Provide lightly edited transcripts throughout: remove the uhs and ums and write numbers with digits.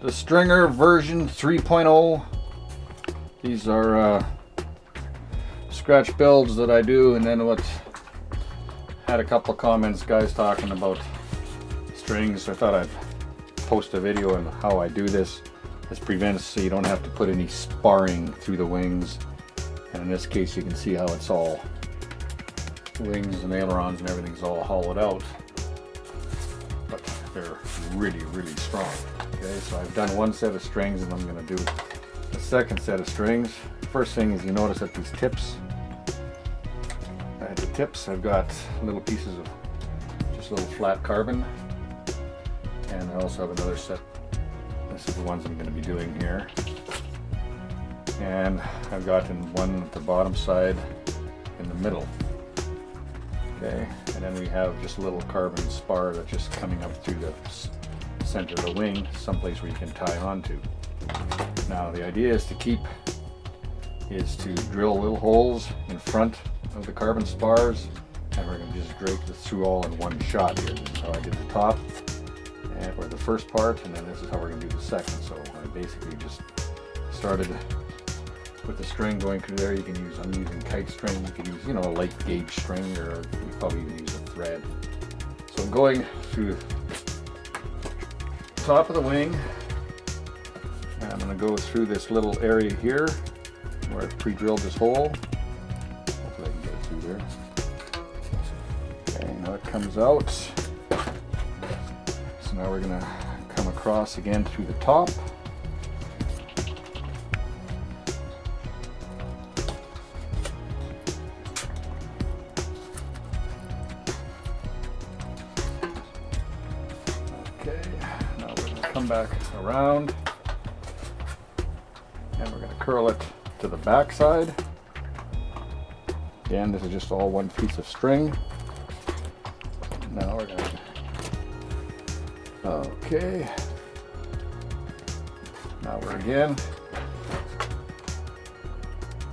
the Stringer version 3.0. These are scratch builds that I do, and then had a couple of comments, guys talking about strings. I thought I'd post a video on how I do this. This prevents so you don't have to put any sparring through the wings, and in this case you can see how it's all wings and ailerons and everything's all hollowed out, but they're really strong. Okay, so I've done one set of strings and I'm going to do a second set of strings. First thing is, you notice that these tips, at the tips I've got little pieces of just little flat carbon, and I also have another set. This is the ones I'm going to be doing here, and I've gotten one at the bottom side in the middle. Okay, and then we have just a little carbon spar that's just coming up through the center of the wing, someplace where you can tie onto. Now the idea is to drill little holes in front of the carbon spars, and we're going to just drape this through all in one shot here. This is how I did the top, or the first part, and then this is how we're going to do the second. So I basically just started with the string going through there. I'm using kite string. You can use, a light gauge string, or you probably even use a thread. So I'm going through the top of the wing, and I'm going to go through this little area here where I've pre-drilled this hole. Hopefully I can get it through there. Okay, now it comes out. So now we're going to come across again through the top. Come back around, and we're going to curl it to the back side. Again, this is just all one piece of string. Now we're going to, okay, now we're again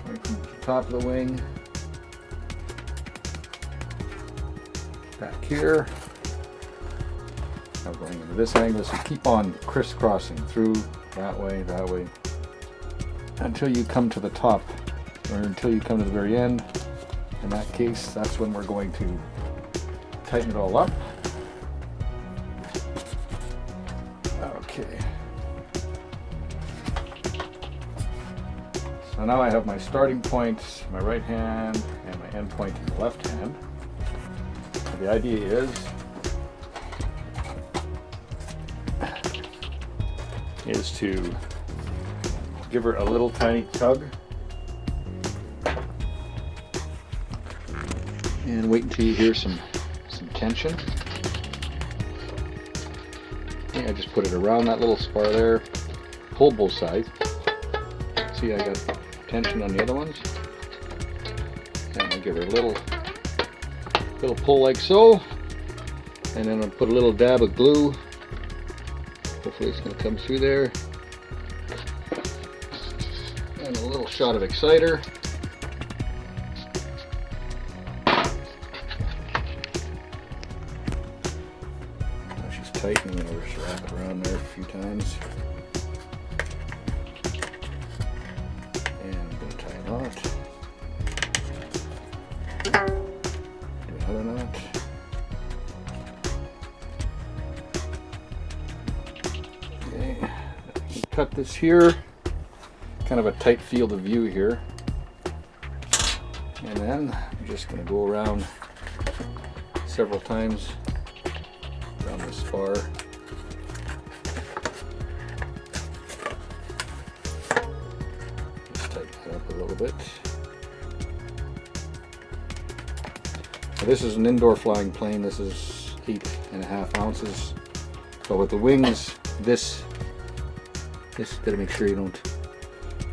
coming from the top of the wing back here. Now going into this angle, so keep on crisscrossing through that way, until you come to the top, or until you come to the very end. In that case, that's when we're going to tighten it all up. Okay. So now I have my starting point, my right hand, and my end point in the left hand. So the idea is to give her a little tiny tug and wait until you hear some tension. Okay, I just put it around that little spar there, pull both sides. See, I got tension on the other ones, and I give her a little pull like so, and then I'll put a little dab of glue. Hopefully it's going to come through there. And a little shot of exciter. Now she's tightening, and we'll just wrap it around there a few times. And I'm going to tie a knot. Do another knot. Cut this here, kind of a tight field of view here, and then I'm just going to go around several times around this spar. Just tighten it up a little bit. Now, this is an indoor flying plane. This is 8.5 ounces. So with the wings, this gotta make sure you don't,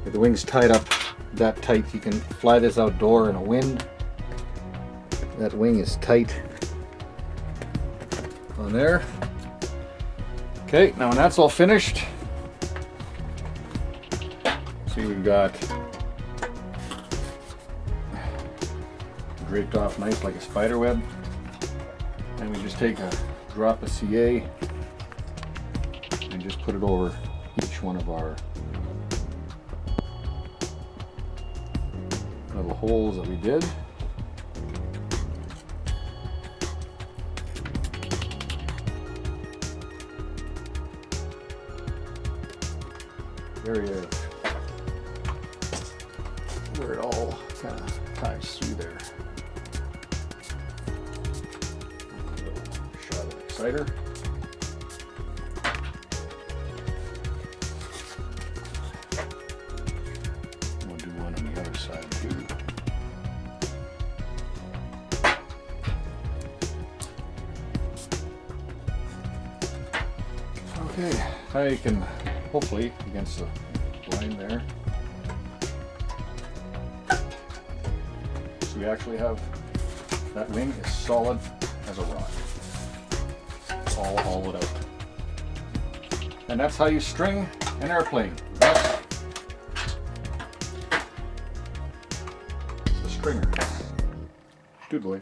with the wings tied up that tight, you can fly this outdoor in a wind. That wing is tight on there. Okay, now when that's all finished, see, we've got draped off nice like a spider web, and we just take a drop of CA and just put it over each one of our little holes that we did. Area where it all kind of ties through there. A little shot of exciter. We'll do one on the other side too. Okay, now you can hopefully against the line there. So we actually have that wing is solid as a rock. All hollowed out. And that's how you string an airplane. That's the stringer. Doodly.